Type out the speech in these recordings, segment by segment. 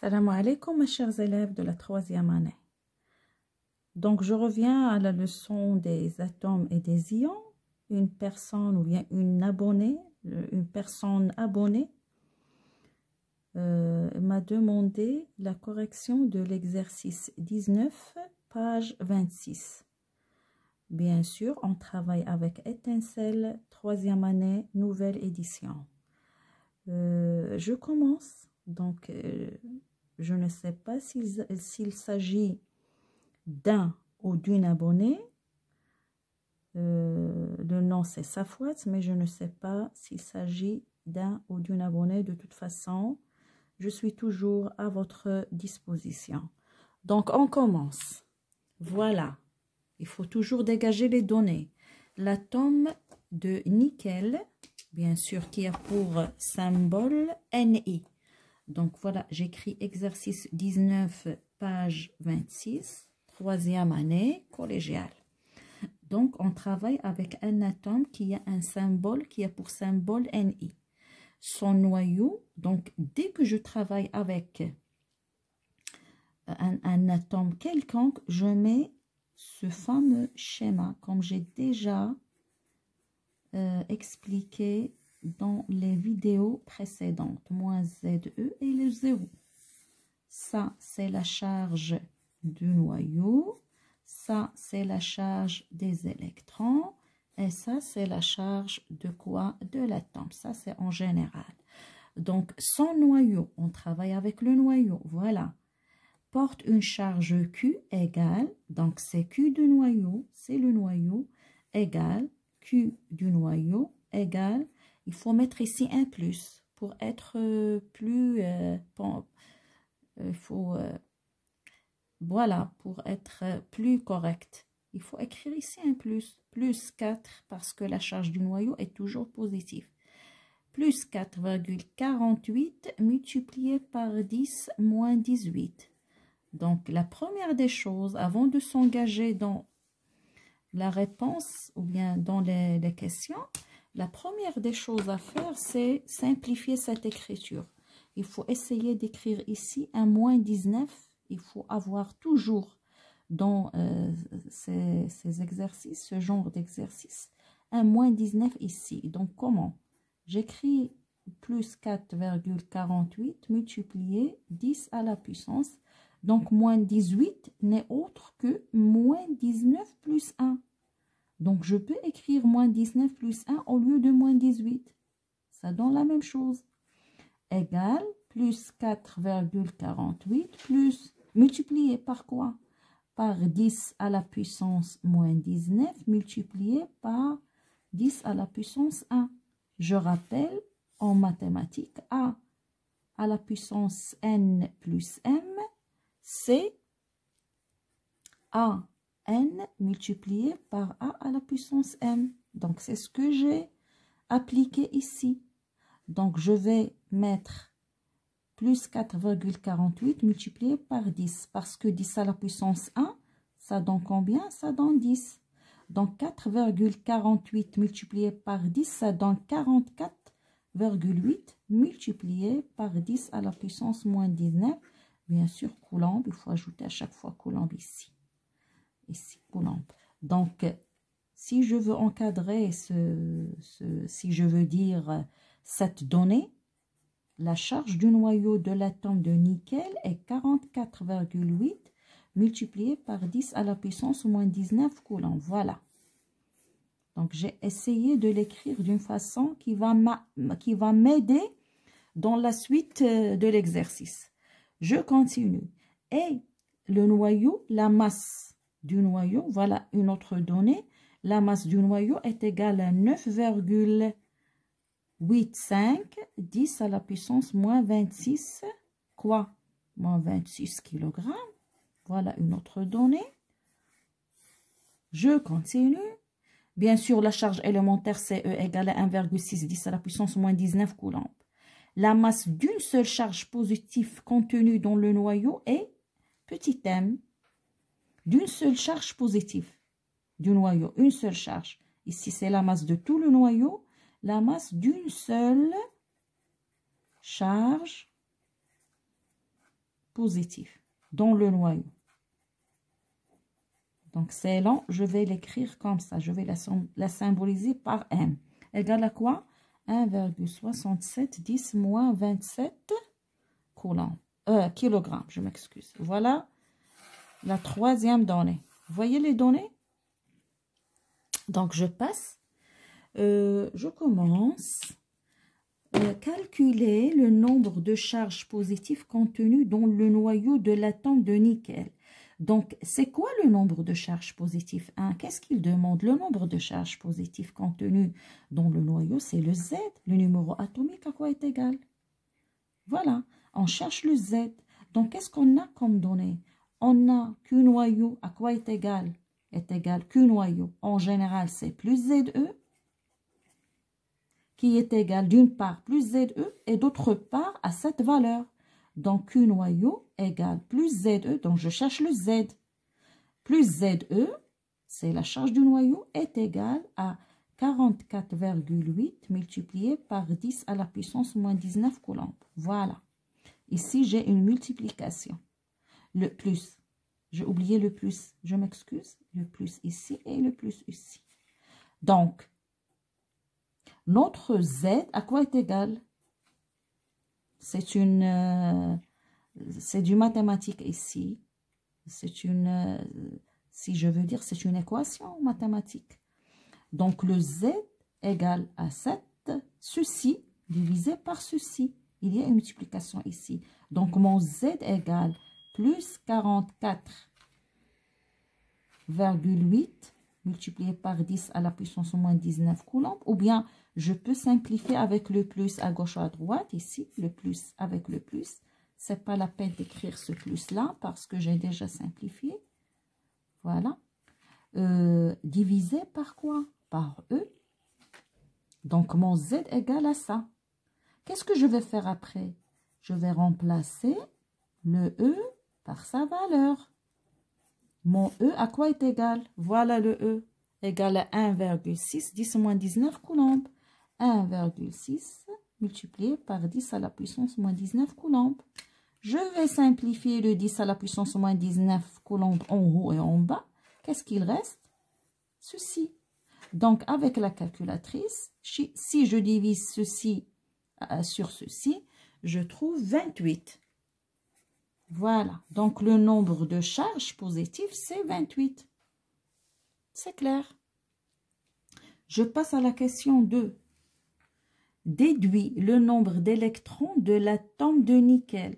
Salam alaikum mes chers élèves de la troisième année. Donc je reviens à la leçon des atomes et des ions. Une personne ou bien une personne abonnée m'a demandé la correction de l'exercice 19, page 26. Bien sûr, on travaille avec Étincelle, troisième année, nouvelle édition. Je commence. Donc, je ne sais pas s'il s'agit d'un ou d'une abonnée. Le nom c'est Safouat, mais je ne sais pas s'il s'agit d'un ou d'une abonnée. De toute façon, je suis toujours à votre disposition. Donc, on commence. Voilà. Il faut toujours dégager les données. L'atome de nickel, bien sûr, qui a pour symbole Ni. Donc, voilà, j'écris exercice 19, page 26, troisième année collégiale. Donc, on travaille avec un atome qui a un symbole, qui a pour symbole Ni. Son noyau, donc, dès que je travaille avec un atome quelconque, je mets ce fameux schéma, comme j'ai déjà expliqué dans les vidéos précédentes, moins ZE et le 0. Ça, c'est la charge du noyau. Ça, c'est la charge des électrons. Et ça, c'est la charge de quoi? De l'atome. Ça, c'est en général. Donc, son noyau, on travaille avec le noyau, voilà, porte une charge Q égale, donc c'est Q du noyau, c'est le noyau, égale Q du noyau, égale, il faut mettre ici un plus pour être plus, voilà, pour être plus correct. Il faut écrire ici un plus 4 parce que la charge du noyau est toujours positive. Plus 4,48 multiplié par 10 moins 18. Donc, la première des choses, avant de s'engager dans la réponse ou bien dans les questions, la première des choses à faire, c'est simplifier cette écriture. Il faut essayer d'écrire ici un moins 19. Il faut avoir toujours dans ces exercices, ce genre d'exercice, un moins 19 ici. Donc, comment? J'écris plus 4,48 multiplié 10 à la puissance. Donc, moins 18 n'est autre que moins 19 plus 1. Donc, je peux écrire moins 19 plus 1 au lieu de moins 18. Ça donne la même chose. Égale plus 4,48 plus multiplié par quoi? Par 10 à la puissance moins 19 multiplié par 10 à la puissance 1. Je rappelle, en mathématiques, A à la puissance N plus M, c'est AN multiplié par A à la puissance M. Donc, c'est ce que j'ai appliqué ici. Donc, je vais mettre plus 4,48 multiplié par 10. Parce que 10 à la puissance 1, ça donne combien? Ça donne 10. Donc, 4,48 multiplié par 10, ça donne 44,8 multiplié par 10 à la puissance moins 19. Bien sûr, coulomb, il faut ajouter à chaque fois coulomb ici. Ici, coulomb. Donc, si je veux encadrer si je veux dire cette donnée, la charge du noyau de l'atome de nickel est 44,8 multiplié par 10 à la puissance moins 19 coulombs. Voilà. Donc, j'ai essayé de l'écrire d'une façon qui va m'aider dans la suite de l'exercice. Je continue. Et le noyau, la masse du noyau, voilà une autre donnée. La masse du noyau est égale à 9,85, 10 à la puissance moins 26, quoi? Moins 26 kg. Voilà une autre donnée. Je continue. Bien sûr, la charge élémentaire CE égale à 1,6, 10 à la puissance moins 19 coulombs. La masse d'une seule charge positive contenue dans le noyau est, petit m, d'une seule charge positive du noyau, une seule charge. Ici, c'est la masse de tout le noyau, la masse d'une seule charge positifs dans le noyau. Donc, c'est long, je vais l'écrire comme ça. Je vais la symboliser par M. Égale à quoi? 1,67 10 moins 27 kilogrammes, je m'excuse. Voilà la troisième donnée. Vous voyez les données? Donc, je passe. Je commence. Calculer le nombre de charges positives contenues dans le noyau de l'atome de nickel. Donc, c'est quoi le nombre de charges positives? Qu'est-ce qu'il demande? Le nombre de charges positives contenues dans le noyau, c'est le Z. Le numéro atomique, à quoi est égal? Voilà, on cherche le Z. Donc, qu'est-ce qu'on a comme donnée? On a Q noyau, à quoi est égal? Est égal Q noyau. En général, c'est plus ZE, qui est égal d'une part plus ZE et d'autre part à cette valeur. Donc, Q noyau égale plus ZE, donc je cherche le Z. Plus ZE, c'est la charge du noyau, est égale à 44,8 multiplié par 10 à la puissance moins 19 coulombs. Voilà. Ici, j'ai une multiplication. Le plus. J'ai oublié le plus. Je m'excuse. Le plus ici et le plus ici. Donc, notre Z, à quoi est égal? C'est du mathématique ici. C'est une, si je veux dire, c'est une équation mathématique. Donc, le Z égale à ceci divisé par ceci. Il y a une multiplication ici. Donc, mon Z égale plus 44,8 multiplié par 10 à la puissance moins 19 coulombs. Ou bien, je peux simplifier avec le plus à gauche ou à droite. Ici, le plus avec le plus. Ce n'est pas la peine d'écrire ce plus-là parce que j'ai déjà simplifié. Voilà. Divisé par quoi? Par E. Donc, mon Z égale à ça. Qu'est-ce que je vais faire après? Je vais remplacer le E par sa valeur. Mon E à quoi est égal? Voilà le E. Égal à 1,6, 10 moins 19 coulombs. 1,6 multiplié par 10 à la puissance moins 19 coulombs. Je vais simplifier le 10 à la puissance moins 19 coulombs en haut et en bas. Qu'est-ce qu'il reste? Ceci. Donc, avec la calculatrice, si je divise ceci sur ceci, je trouve 28. Voilà. Donc, le nombre de charges positives, c'est 28. C'est clair. Je passe à la question 2. Déduis le nombre d'électrons de l'atome de nickel.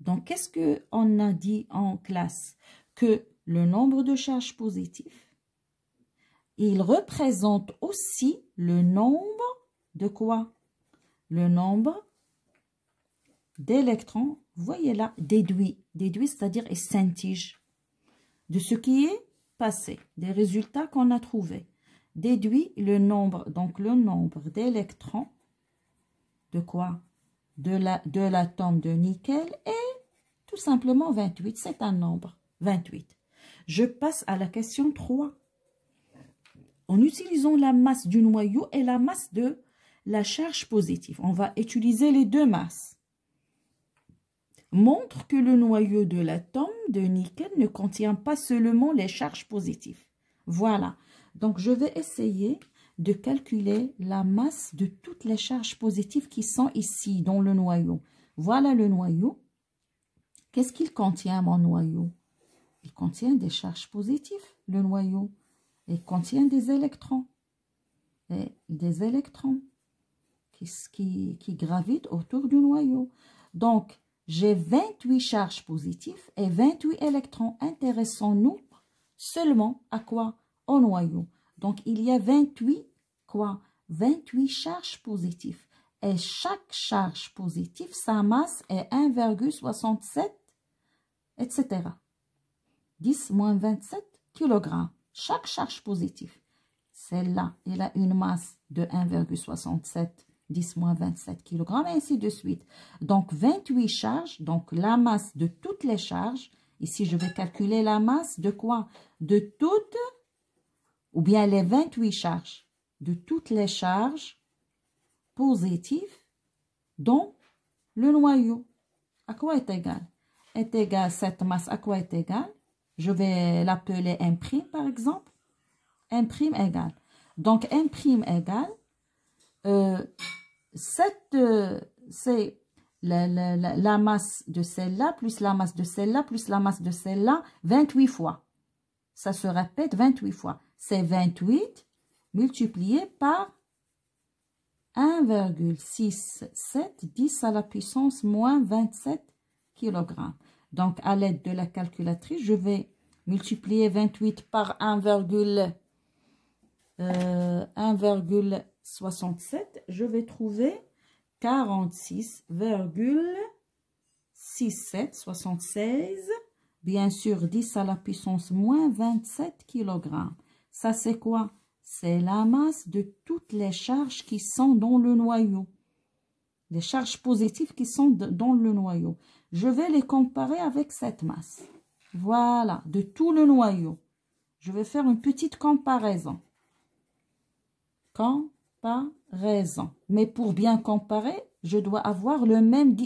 Donc, qu'est-ce qu'on a dit en classe? Que le nombre de charges positives, il représente aussi le nombre de quoi? Le nombre d'électrons, vous voyez là, déduit. Déduit, c'est-à-dire échantillon de ce qui est passé, des résultats qu'on a trouvés. Déduit le nombre, donc le nombre d'électrons, de quoi? De l'atome de nickel est tout simplement 28. C'est un nombre, 28. Je passe à la question 3. En utilisant la masse du noyau et la masse de la charge positive, on va utiliser les deux masses. Montre que le noyau de l'atome de nickel ne contient pas seulement les charges positives. Voilà. Donc, je vais essayer de calculer la masse de toutes les charges positives qui sont ici dans le noyau. Voilà le noyau. Qu'est-ce qu'il contient, mon noyau? Il contient des charges positives, le noyau. Il contient des électrons. Et des électrons qui gravitent autour du noyau. Donc, j'ai 28 charges positives et 28 électrons. Intéressons-nous seulement à quoi? Au noyau. Donc, il y a 28 quoi? 28 charges positives. Et chaque charge positive, sa masse est 1,67, etc. 10 moins 27 kg. Chaque charge positive. Celle-là, elle a une masse de 1,67, 10 moins 27 kg, et ainsi de suite. Donc, 28 charges, donc la masse de toutes les charges. Ici, je vais calculer la masse de quoi? De toutes, ou bien les 28 charges, de toutes les charges positives dans le noyau. À quoi est égal? est égal, cette masse à quoi est égale? Je vais l'appeler M', par exemple. M' égale. Donc, M' égale, c'est la masse de celle-là, plus la masse de celle-là, plus la masse de celle-là, 28 fois. Ça se répète 28 fois. C'est 28 multiplié par 1,67 10 à la puissance moins 27 kg. Donc, à l'aide de la calculatrice, je vais multiplier 28 par 1,67. Je vais trouver 46,6776. Bien sûr, 10 à la puissance moins 27 kg. Ça, c'est quoi? C'est la masse de toutes les charges qui sont dans le noyau. Les charges positives qui sont dans le noyau. Je vais les comparer avec cette masse. Voilà, de tout le noyau. Je vais faire une petite comparaison. Comparaison. Mais pour bien comparer, je dois avoir le même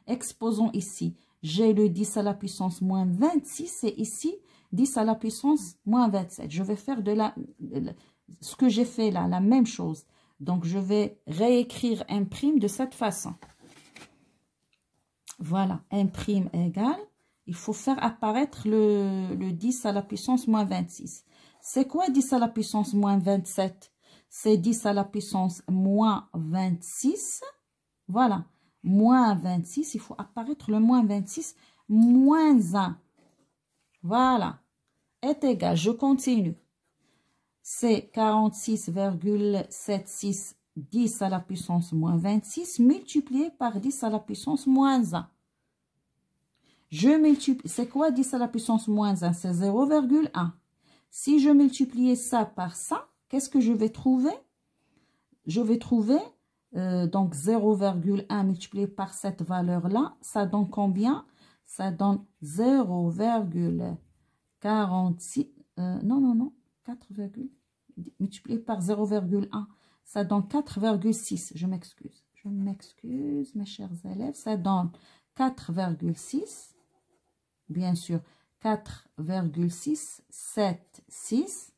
exposant ici. J'ai le 10 à la puissance moins 26 et ici 10 à la puissance moins 27. Je vais faire ce que j'ai fait là, la même chose. Donc, je vais réécrire M' de cette façon. Voilà, M' égale, il faut faire apparaître le 10 à la puissance moins 26. C'est quoi 10 à la puissance moins 27? C'est 10 à la puissance moins 26. Voilà, moins 26, il faut apparaître le moins 26, moins 1. Voilà, est égal, je continue. C'est 46,76 10 à la puissance moins 26 multiplié par 10 à la puissance moins 1. Je multiplie, c'est quoi 10 à la puissance moins 1? C'est 0,1. Si je multiplie ça par ça, qu'est-ce que je vais trouver? Je vais trouver donc 0,1 multiplié par cette valeur-là, ça donne combien? Ça donne 0,46, non, 4, multiplié par 0,1, ça donne 4,6, je m'excuse, mes chers élèves, ça donne 4,6, bien sûr, 4,676,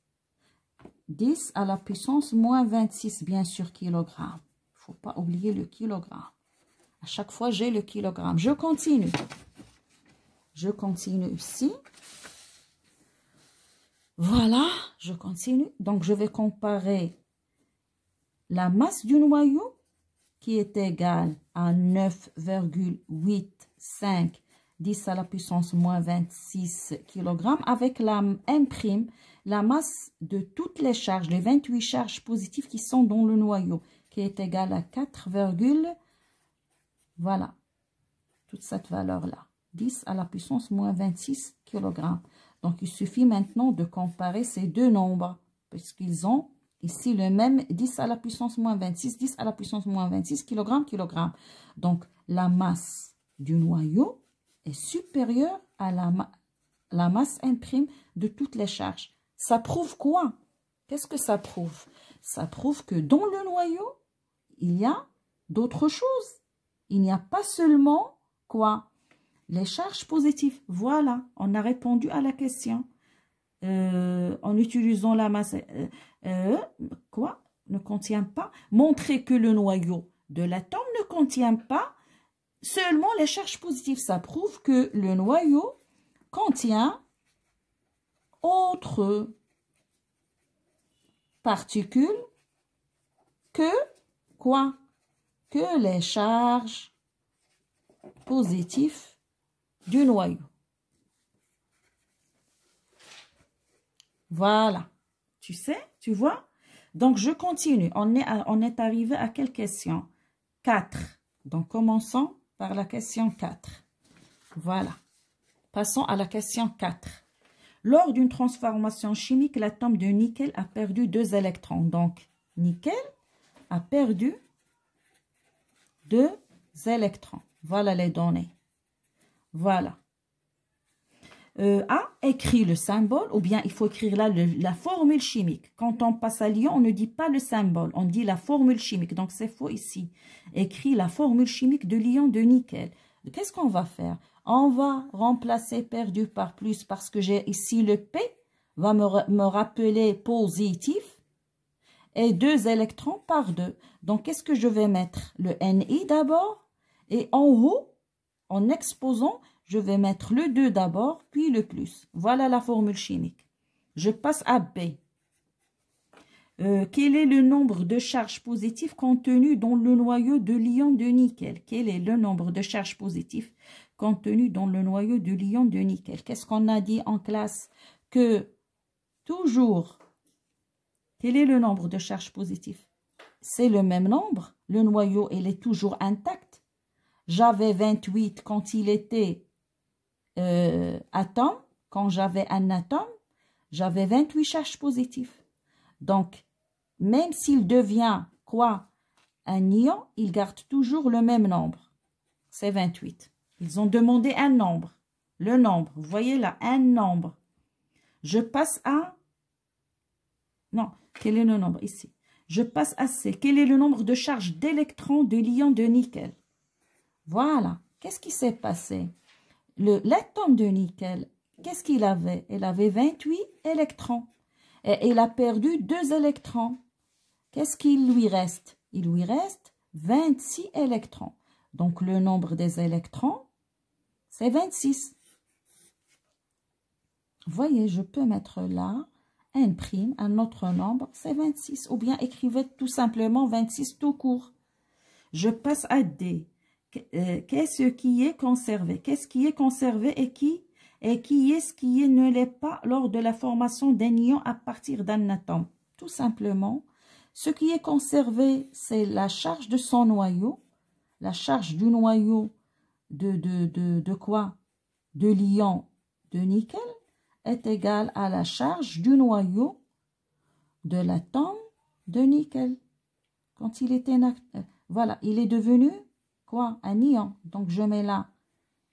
10 à la puissance moins 26, bien sûr, kilogramme. Il ne faut pas oublier le kilogramme. À chaque fois, j'ai le kilogramme. Je continue. Je continue ici. Voilà, je continue. Donc, je vais comparer la masse du noyau qui est égale à 9,85 10 à la puissance moins 26 kg avec la M', la masse de toutes les charges, les 28 charges positives qui sont dans le noyau, qui est égale à 4, voilà, toute cette valeur-là, 10 à la puissance moins 26 kg. Donc, il suffit maintenant de comparer ces deux nombres, puisqu'ils ont ici le même 10 à la puissance moins 26, 10 à la puissance moins 26 kg. Donc, la masse du noyau est supérieure à la masse M' de toutes les charges. Ça prouve quoi? Qu'est-ce que ça prouve? Ça prouve que dans le noyau, il y a d'autres choses. Il n'y a pas seulement quoi? Les charges positives. Voilà, on a répondu à la question. En utilisant la masse, quoi? Ne contient pas. Montrer que le noyau de l'atome ne contient pas seulement les charges positives. Ça prouve que le noyau contient autres particules que quoi? Que les charges positives du noyau. Voilà. Tu sais, tu vois? Donc, je continue. On est arrivé à quelle question? 4. Donc, commençons par la question 4. Voilà. Passons à la question 4. Lors d'une transformation chimique, l'atome de nickel a perdu 2 électrons. Donc, nickel a perdu 2 électrons. Voilà les données. Voilà. A, écrit le symbole, ou bien il faut écrire là la formule chimique. Quand on passe à l'ion, on ne dit pas le symbole, on dit la formule chimique. Donc, c'est faux ici. Écrit la formule chimique de l'ion de nickel. Qu'est-ce qu'on va faire? On va remplacer perdu par plus parce que j'ai ici le P va me rappeler positif et 2 électrons par 2. Donc, qu'est-ce que je vais mettre? Le Ni d'abord et en haut, en exposant, je vais mettre le 2 d'abord, puis le plus. Voilà la formule chimique. Je passe à B. Quel est le nombre de charges positives contenues dans le noyau de l'ion de nickel? Quel est le nombre de charges positives contenues dans le noyau de l'ion de nickel? Qu'est-ce qu'on a dit en classe? Que toujours, quel est le nombre de charges positives? C'est le même nombre. Le noyau, il est toujours intact. J'avais 28 quand il était atome. Quand j'avais un atome, j'avais 28 charges positives. Donc, même s'il devient quoi? Un ion, il garde toujours le même nombre. C'est 28. Ils ont demandé un nombre. Le nombre, vous voyez là, un nombre. Je passe à... Non, quel est le nombre ici? Je passe à C. Quel est le nombre de charges d'électrons de l'ion de nickel? Voilà. Qu'est-ce qui s'est passé? L'atome de nickel, qu'est-ce qu'il avait? Il avait 28 électrons. Et il a perdu 2 électrons. Qu'est-ce qu'il lui reste? Il lui reste 26 électrons. Donc, le nombre des électrons, c'est 26. Vous voyez, je peux mettre là un autre nombre, c'est 26. Ou bien écrivez tout simplement 26 tout court. Je passe à D. Qu'est-ce qui est conservé? Qu'est-ce qui est conservé et qui est-ce qui ne l'est pas lors de la formation d'un ion à partir d'un atome? Tout simplement, ce qui est conservé, c'est la charge de son noyau. La charge du noyau de quoi? De l'ion de nickel est égale à la charge du noyau de l'atome de nickel. Quand il était... voilà, il est devenu quoi? Un ion. Donc, je mets là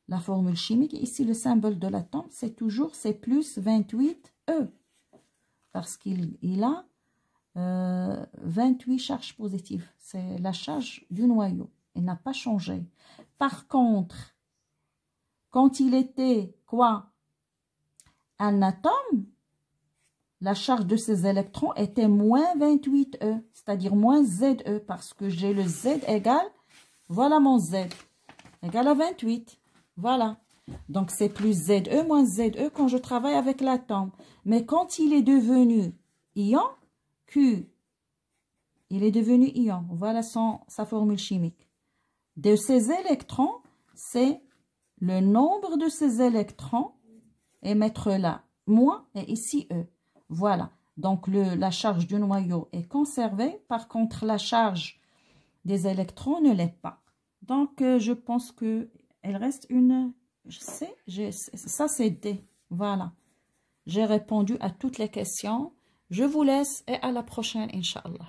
la formule chimique. Ici, le symbole de l'atome, c'est toujours, c'est plus 28E. Parce qu'il a 28 charges positives. C'est la charge du noyau. Il n'a pas changé. Par contre, quand il était quoi? Un atome, la charge de ces électrons était moins 28E, c'est-à-dire moins ZE, parce que j'ai le Z égale, voilà mon Z, égale à 28. Voilà. Donc, c'est plus ZE moins ZE quand je travaille avec l'atome. Mais quand il est devenu ion, Q, il est devenu ion. Voilà sa formule chimique. De ces électrons, c'est le nombre de ces électrons et mettre là moins et ici E. Voilà. Donc, la charge du noyau est conservée. Par contre, la charge des électrons ne l'est pas. Donc, je pense qu'elle reste une... Je sais, ça c'est D. Voilà. J'ai répondu à toutes les questions. Je vous laisse et à la prochaine, Inch'Allah.